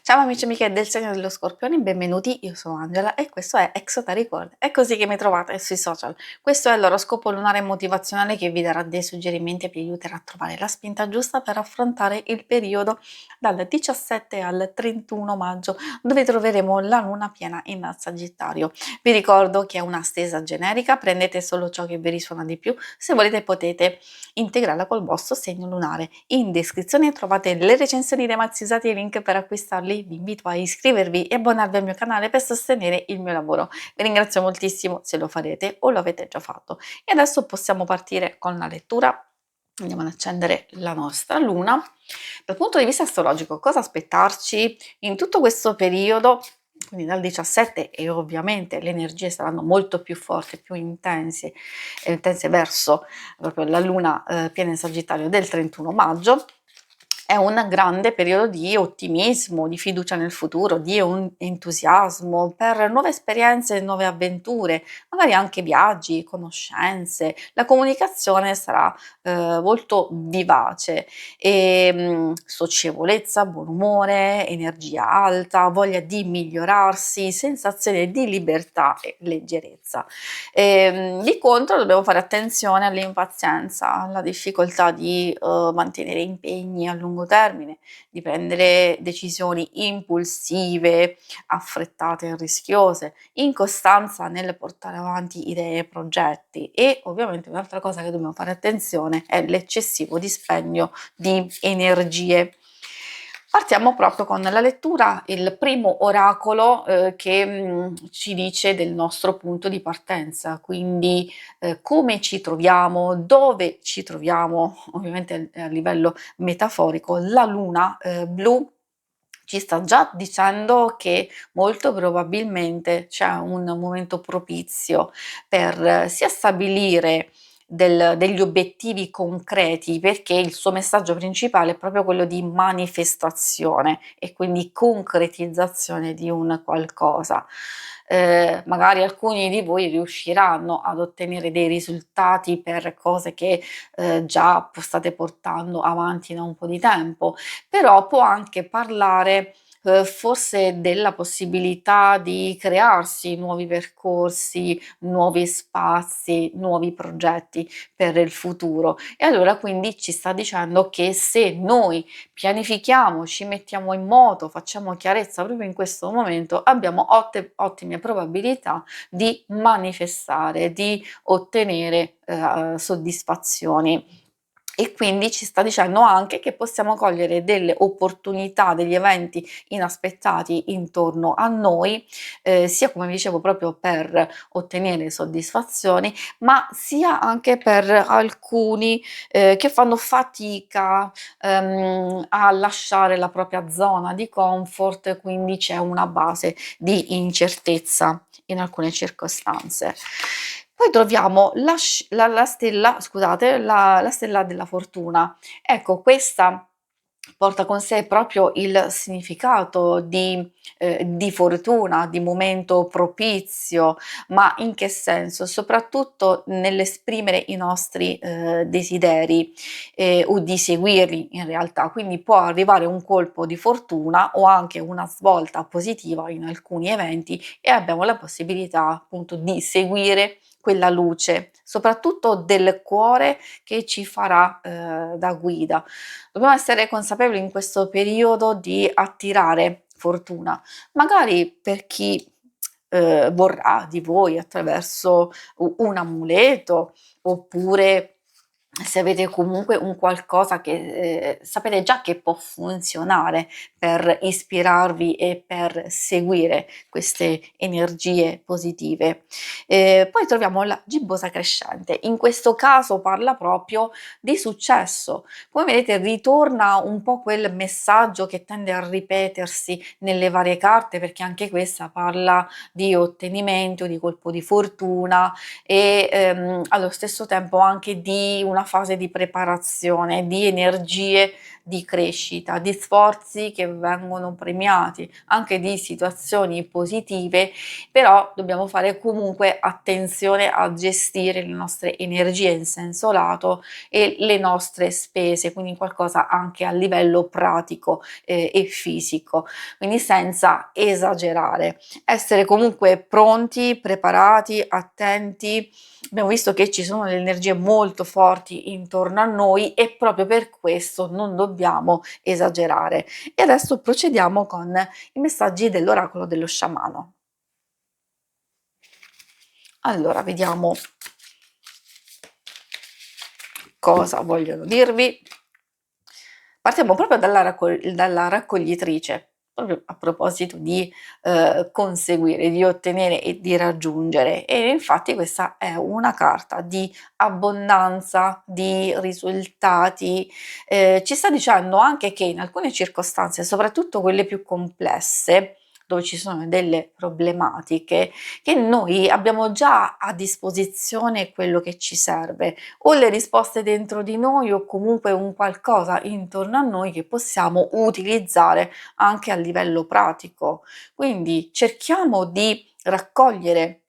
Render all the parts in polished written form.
Ciao amici e amiche del segno dello Scorpione, benvenuti, io sono Angela e questo è Exoteric. È così che mi trovate sui social. Questo è l'oroscopo lunare motivazionale che vi darà dei suggerimenti e vi aiuterà a trovare la spinta giusta per affrontare il periodo dal 17 al 31 maggio, dove troveremo la luna piena in Sagittario. Vi ricordo che è una stesa generica, prendete solo ciò che vi risuona di più, se volete potete integrarla col vostro segno lunare. In descrizione trovate le recensioni dei mazzi usati e i link per acquistarli. Vi invito a iscrivervi e abbonarvi al mio canale per sostenere il mio lavoro. Vi ringrazio moltissimo se lo farete o lo avete già fatto. E adesso possiamo partire con la lettura. Andiamo ad accendere la nostra luna. Dal punto di vista astrologico, cosa aspettarci in tutto questo periodo? Quindi dal 17, e ovviamente le energie saranno molto più forti, più intense verso proprio la luna piena in Sagittario del 31 maggio. È un grande periodo di ottimismo, di fiducia nel futuro, di entusiasmo per nuove esperienze, nuove avventure, magari anche viaggi, conoscenze. La comunicazione sarà molto vivace e socievolezza, buon umore, energia alta, voglia di migliorarsi, sensazione di libertà e leggerezza. Di contro dobbiamo fare attenzione all'impazienza, alla difficoltà di mantenere impegni a lungo termine, di prendere decisioni impulsive, affrettate e rischiose, incostanza nel portare avanti idee e progetti e ovviamente un'altra cosa che dobbiamo fare attenzione è l'eccessivo dispendio di energie. Partiamo proprio con la lettura, il primo oracolo che ci dice del nostro punto di partenza, quindi come ci troviamo, dove ci troviamo, ovviamente a livello metaforico. La luna blu ci sta già dicendo che molto probabilmente c'è un momento propizio per sia stabilire degli obiettivi concreti, perché il suo messaggio principale è proprio quello di manifestazione e quindi concretizzazione di un qualcosa. Magari alcuni di voi riusciranno ad ottenere dei risultati per cose che già state portando avanti da un po' di tempo, però può anche parlare forse della possibilità di crearsi nuovi percorsi, nuovi spazi, nuovi progetti per il futuro. E allora quindi ci sta dicendo che se noi pianifichiamo, ci mettiamo in moto, facciamo chiarezza proprio in questo momento, abbiamo ottime probabilità di manifestare, di ottenere soddisfazioni. E quindi ci sta dicendo anche che possiamo cogliere delle opportunità, degli eventi inaspettati intorno a noi, sia come vi dicevo proprio per ottenere soddisfazioni, ma sia anche per alcuni che fanno fatica a lasciare la propria zona di comfort, quindi c'è una base di incertezza in alcune circostanze. Poi troviamo la stella, scusate, la stella della fortuna. Ecco, questa porta con sé proprio il significato di fortuna, di momento propizio, ma in che senso? Soprattutto nell'esprimere i nostri desideri o di seguirli in realtà. Quindi può arrivare un colpo di fortuna o anche una svolta positiva in alcuni eventi e abbiamo la possibilità appunto di seguire quella luce, soprattutto del cuore che ci farà da guida. Dobbiamo essere consapevoli in questo periodo di attirare fortuna, magari per chi vorrà di voi attraverso un amuleto oppure se avete comunque un qualcosa che sapete già che può funzionare per ispirarvi e per seguire queste energie positive. Poi troviamo la gibbosa crescente, in questo caso parla proprio di successo. Come vedete ritorna un po' quel messaggio che tende a ripetersi nelle varie carte, perché anche questa parla di ottenimento, di colpo di fortuna e allo stesso tempo anche di una fase di preparazione, di energie di crescita, di sforzi che vengono premiati, anche di situazioni positive, però dobbiamo fare comunque attenzione a gestire le nostre energie in senso lato e le nostre spese, quindi qualcosa anche a livello pratico e fisico, quindi senza esagerare. Essere comunque pronti, preparati, attenti. Abbiamo visto che ci sono delle energie molto forti intorno a noi e proprio per questo non dobbiamo esagerare. E adesso procediamo con i messaggi dell'oracolo dello sciamano. Allora, vediamo cosa vogliono dirvi. Partiamo proprio dalla raccoglitrice, proprio a proposito di conseguire, di ottenere e di raggiungere. E infatti questa è una carta di abbondanza, di risultati. Ci sta dicendo anche che in alcune circostanze, soprattutto quelle più complesse, dove ci sono delle problematiche, che noi abbiamo già a disposizione quello che ci serve, o le risposte dentro di noi o comunque un qualcosa intorno a noi che possiamo utilizzare anche a livello pratico. Quindi cerchiamo di raccogliere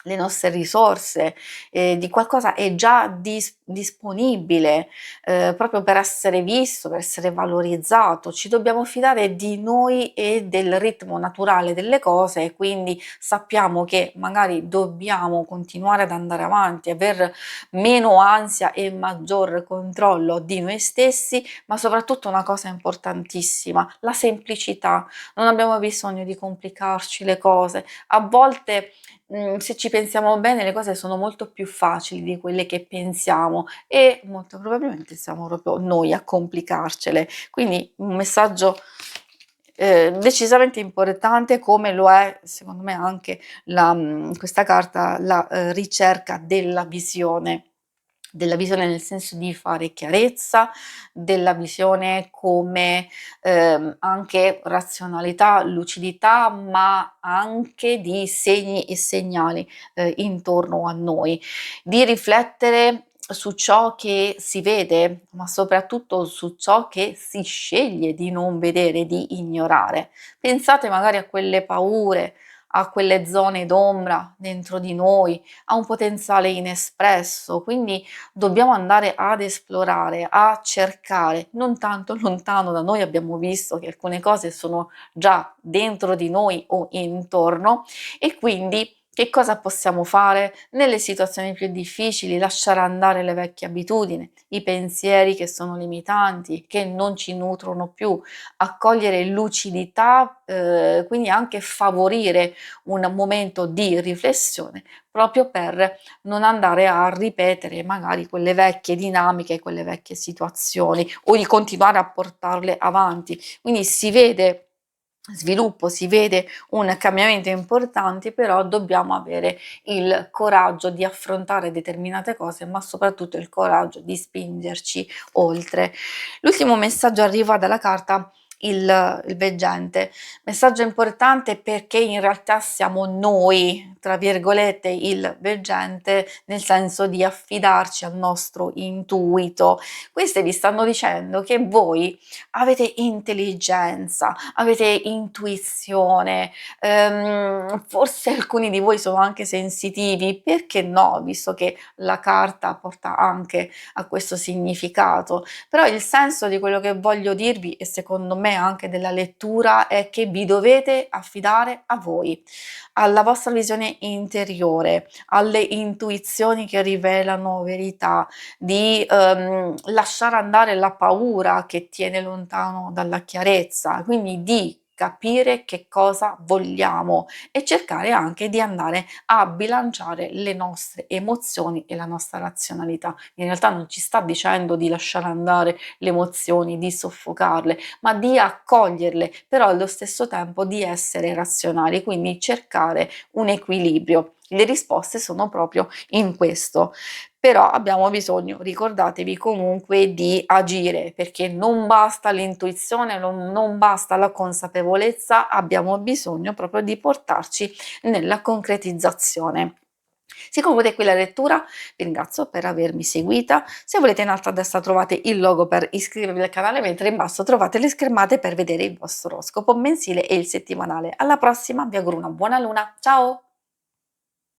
le nostre risorse, di qualcosa è già disponibile, proprio per essere visto, per essere valorizzato. Ci dobbiamo fidare di noi e del ritmo naturale delle cose e quindi sappiamo che magari dobbiamo continuare ad andare avanti, aver meno ansia e maggior controllo di noi stessi, ma soprattutto una cosa importantissima, la semplicità. Non abbiamo bisogno di complicarci le cose. A volte se ci pensiamo bene le cose sono molto più facili di quelle che pensiamo e molto probabilmente siamo proprio noi a complicarcele. Quindi un messaggio, decisamente importante, come lo è secondo me anche questa carta, la, ricerca della visione nel senso di fare chiarezza, della visione come anche razionalità, lucidità, ma anche di segni e segnali intorno a noi, di riflettere su ciò che si vede, ma soprattutto su ciò che si sceglie di non vedere, di ignorare. Pensate magari a quelle paure, a quelle zone d'ombra dentro di noi, a un potenziale inespresso, quindi dobbiamo andare ad esplorare, a cercare, non tanto lontano da noi. Abbiamo visto che alcune cose sono già dentro di noi o intorno e quindi che cosa possiamo fare nelle situazioni più difficili? Lasciare andare le vecchie abitudini, i pensieri che sono limitanti, che non ci nutrono più, accogliere lucidità, quindi anche favorire un momento di riflessione proprio per non andare a ripetere magari quelle vecchie dinamiche, quelle vecchie situazioni o di continuare a portarle avanti. Quindi si vede sviluppo, si vede un cambiamento importante, però dobbiamo avere il coraggio di affrontare determinate cose, ma soprattutto il coraggio di spingerci oltre. L'ultimo messaggio arriva dalla carta il veggente. Messaggio importante perché in realtà siamo noi, tra virgolette, il veggente, nel senso di affidarci al nostro intuito. Queste vi stanno dicendo che voi avete intelligenza, avete intuizione, forse alcuni di voi sono anche sensitivi, perché no, visto che la carta porta anche a questo significato. Però il senso di quello che voglio dirvi, e secondo me anche della lettura, è che vi dovete affidare a voi, alla vostra visione interiore, alle intuizioni che rivelano verità, di lasciare andare la paura che tiene lontano dalla chiarezza, quindi di capire che cosa vogliamo e cercare anche di andare a bilanciare le nostre emozioni e la nostra razionalità. In realtà non ci sta dicendo di lasciare andare le emozioni, di soffocarle, ma di accoglierle, però allo stesso tempo di essere razionali, quindi cercare un equilibrio. Le risposte sono proprio in questo. Però abbiamo bisogno, ricordatevi comunque, di agire, perché non basta l'intuizione, non basta la consapevolezza, abbiamo bisogno proprio di portarci nella concretizzazione. Si conclude qui la lettura, vi ringrazio per avermi seguita. Se volete in alto a destra trovate il logo per iscrivervi al canale, mentre in basso trovate le schermate per vedere il vostro oroscopo mensile e il settimanale. Alla prossima, vi auguro una buona luna, ciao!